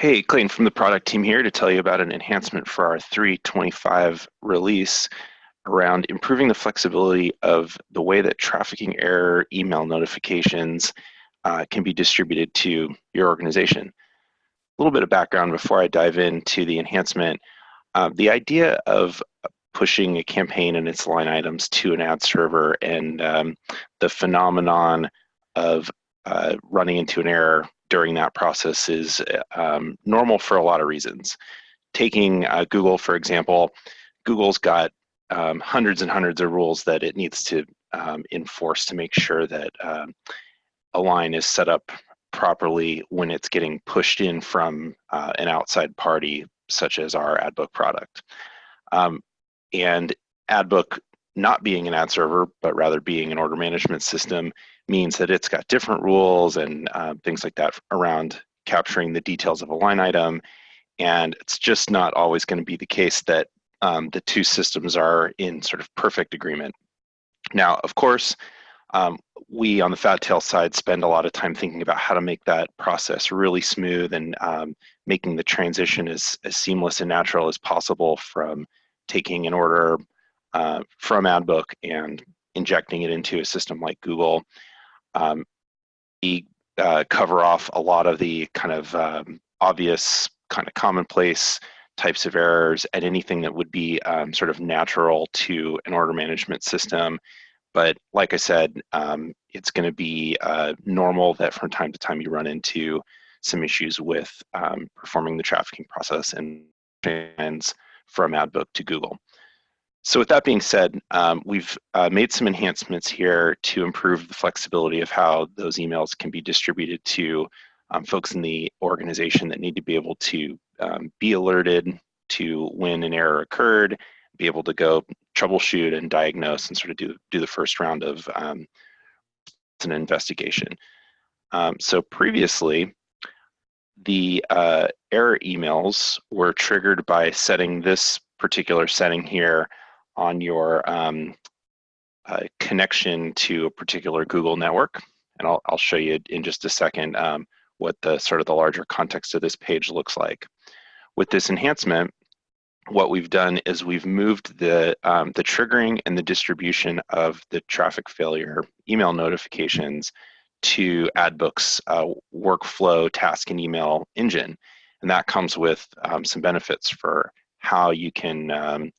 Hey, Clayton from the product team here to tell you about an enhancement for our 3.25 release around improving the flexibility of the way that trafficking error email notifications can be distributed to your organization. A little bit of background before I dive into the enhancement. The idea of pushing a campaign and its line items to an ad server and the phenomenon of running into an error during that process is normal for a lot of reasons. Taking Google, for example, Google's got hundreds and hundreds of rules that it needs to enforce to make sure that a line is set up properly when it's getting pushed in from an outside party, such as our AdBook product. And AdBook not being an ad server, but rather being an order management system means that it's got different rules and things like that around capturing the details of a line item. And it's just not always going to be the case that the two systems are in sort of perfect agreement. Now, of course, we on the fat tail side spend a lot of time thinking about how to make that process really smooth and making the transition as seamless and natural as possible from taking an order from AdBook and injecting it into a system like Google. We cover off a lot of the kind of obvious, kind of commonplace types of errors and anything that would be sort of natural to an order management system. But like I said, it's going to be normal that from time to time you run into some issues with performing the trafficking process and from AdBook to Google. So with that being said, we've made some enhancements here to improve the flexibility of how those emails can be distributed to folks in the organization that need to be able to be alerted to when an error occurred, be able to go troubleshoot and diagnose and sort of do the first round of an investigation. So previously, the error emails were triggered by setting this particular setting here on your connection to a particular Google network. And I'll show you in just a second what the sort of the larger context of this page looks like. With this enhancement, what we've done is we've moved the triggering and the distribution of the traffic failure email notifications to AdBook's workflow task and email engine. And that comes with some benefits for how you can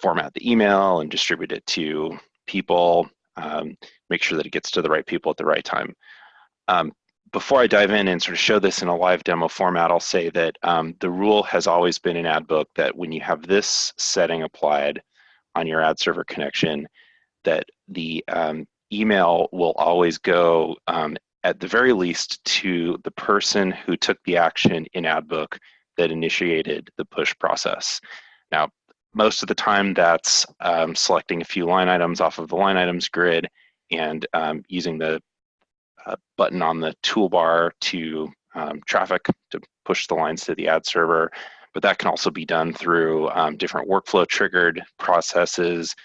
format the email and distribute it to people, make sure that it gets to the right people at the right time. Before I dive in and sort of show this in a live demo format, I'll say that the rule has always been in AdBook that when you have this setting applied on your ad server connection, that the email will always go at the very least to the person who took the action in AdBook that initiated the push process. Now, most of the time that's selecting a few line items off of the line items grid and using the button on the toolbar to traffic to push the lines to the ad server. But that can also be done through different workflow triggered processes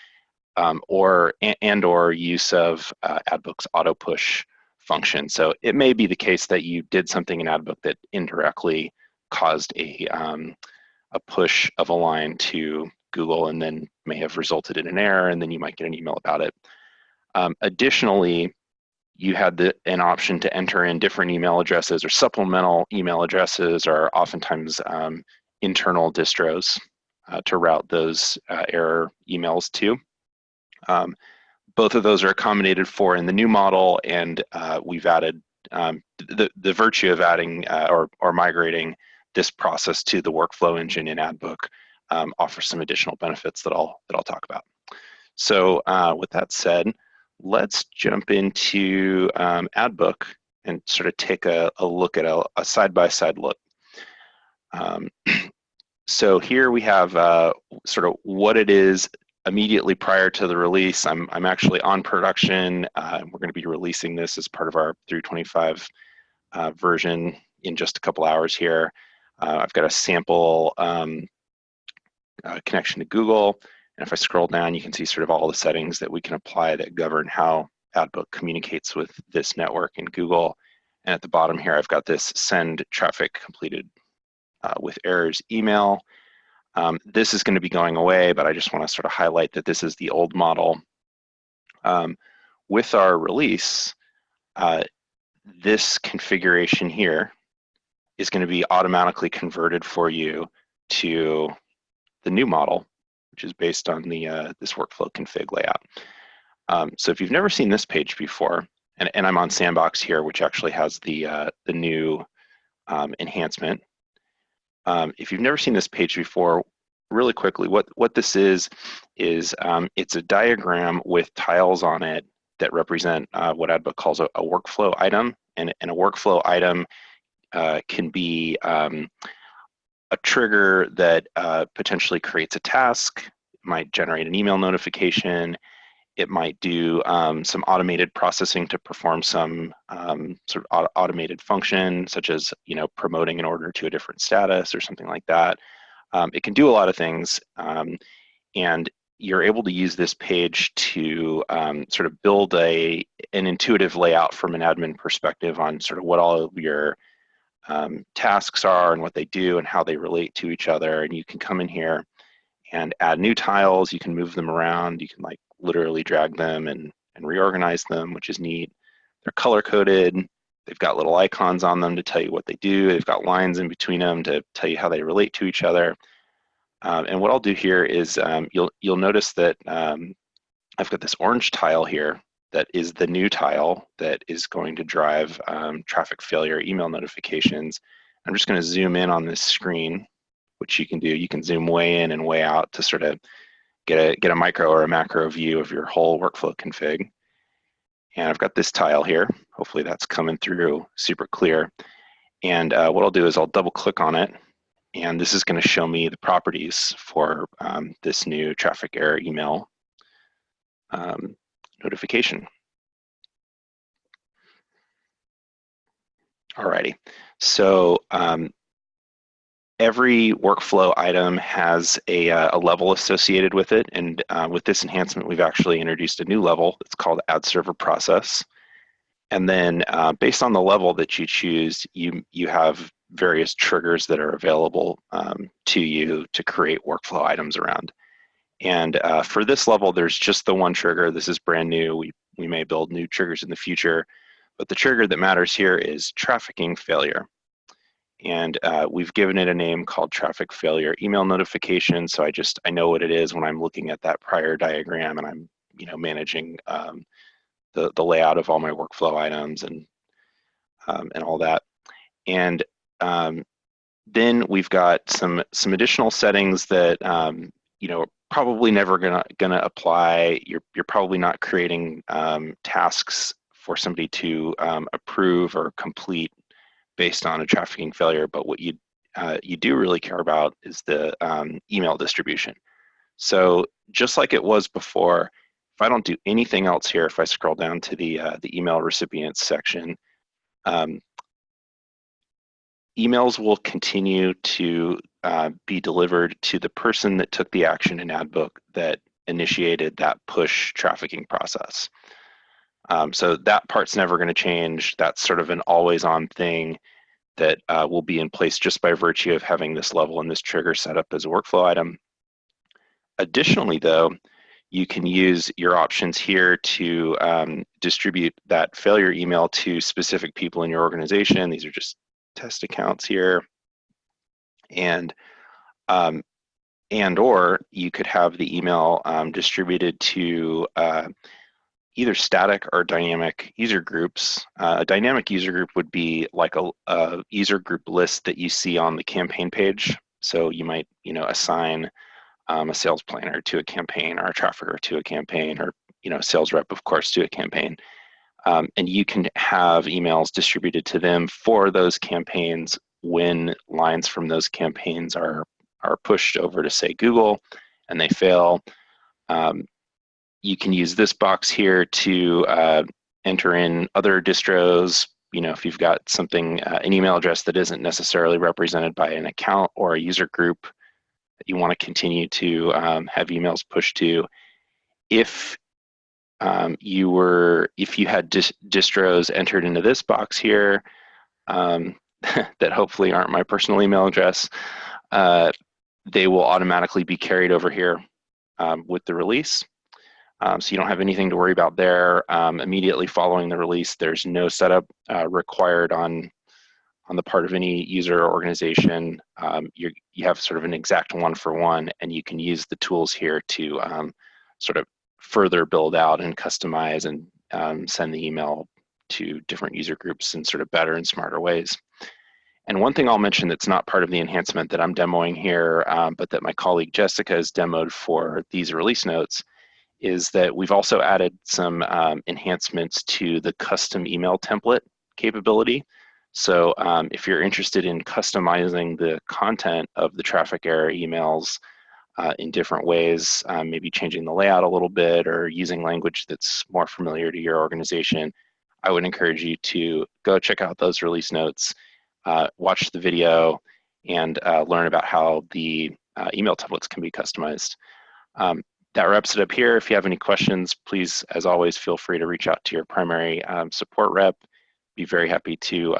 or use of AdBook's auto push function. So it may be the case that you did something in AdBook that indirectly caused a push of a line to Google and then may have resulted in an error, and then you might get an email about it. Additionally, you had an option to enter in different email addresses or supplemental email addresses or oftentimes internal distros to route those error emails to. Both of those are accommodated for in the new model, and we've added the virtue of adding or migrating this process to the workflow engine in AdBook offers some additional benefits that I'll talk about. So with that said, let's jump into AdBook and sort of take a look at a side-by-side look. So here we have sort of what it is immediately prior to the release. I'm actually on production. We're going to be releasing this as part of our 3.25 version in just a couple hours here. I've got a sample connection to Google. And if I scroll down, you can see sort of all the settings that we can apply that govern how AdBook communicates with this network in Google. And at the bottom here, I've got this send traffic completed with errors email. This is going to be going away, but I just want to sort of highlight that this is the old model. With our release, this configuration here is going to be automatically converted for you to the new model, which is based on the this workflow config layout. So if you've never seen this page before, and I'm on Sandbox here, which actually has the new enhancement. If you've never seen this page before, really quickly, what this is it's a diagram with tiles on it that represent what AdBook calls a workflow item, and a workflow item can be a trigger that potentially creates a task. It might generate an email notification. It might do some automated processing to perform some sort of automated function, such as promoting an order to a different status or something like that. It can do a lot of things, and you're able to use this page to sort of build an intuitive layout from an admin perspective on sort of what all of your tasks are and what they do and how they relate to each other. And you can come in here and add new tiles. You can move them around. You can like literally drag them and reorganize them, which is neat. They're color coded. They've got little icons on them to tell you what they do. They've got lines in between them to tell you how they relate to each other. And what I'll do here is you'll notice that I've got this orange tile here that is the new tile that is going to drive traffic failure email notifications. I'm just going to zoom in on this screen, which you can do. You can zoom way in and way out to sort of get a micro or a macro view of your whole workflow config. And I've got this tile here. Hopefully that's coming through super clear. And what I'll do is I'll double click on it. And this is going to show me the properties for this new traffic error email notification. Alrighty, so every workflow item has a level associated with it, and with this enhancement, we've actually introduced a new level. It's called Add Server Process. And then based on the level that you choose, you have various triggers that are available to you to create workflow items around. And for this level, there's just the one trigger. This is brand new. We may build new triggers in the future, but the trigger that matters here is trafficking failure. And we've given it a name called traffic failure email notification. So I know what it is when I'm looking at that prior diagram and I'm managing the layout of all my workflow items and all that. And then we've got some additional settings that probably never gonna apply. You're probably not creating tasks for somebody to approve or complete based on a trafficking failure, but what you do really care about is the email distribution. So just like it was before, if I don't do anything else here, if I scroll down to the email recipients section, emails will continue to be delivered to the person that took the action in AdBook that initiated that push trafficking process. So that part's never going to change. That's sort of an always-on thing that will be in place just by virtue of having this level and this trigger set up as a workflow item. Additionally, though, you can use your options here to distribute that failure email to specific people in your organization. These are just test accounts here. And or you could have the email distributed to either static or dynamic user groups. A dynamic user group would be like a user group list that you see on the campaign page. So you might assign a sales planner to a campaign, or a trafficker to a campaign, or a sales rep, of course, to a campaign. And you can have emails distributed to them for those campaigns when lines from those campaigns are pushed over to, say, Google, and they fail. You can use this box here to enter in other distros. If you've got something, an email address that isn't necessarily represented by an account or a user group that you want to continue to have emails pushed to. If if you had distros entered into this box here, that hopefully aren't my personal email address, they will automatically be carried over here with the release. So you don't have anything to worry about there. Immediately following the release, there's no setup required on the part of any user or organization. You have sort of an exact one-for-one, and you can use the tools here to sort of further build out and customize and send the email to different user groups in sort of better and smarter ways. And one thing I'll mention that's not part of the enhancement that I'm demoing here, but that my colleague Jessica has demoed for these release notes, is that we've also added some enhancements to the custom email template capability. So if you're interested in customizing the content of the traffic error emails in different ways, maybe changing the layout a little bit or using language that's more familiar to your organization, I would encourage you to go check out those release notes, watch the video, and learn about how the email templates can be customized. That wraps it up here. If you have any questions, please, as always, feel free to reach out to your primary support rep. Be very happy to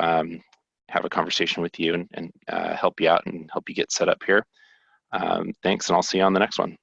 have a conversation with you and help you out and help you get set up here. Thanks, and I'll see you on the next one.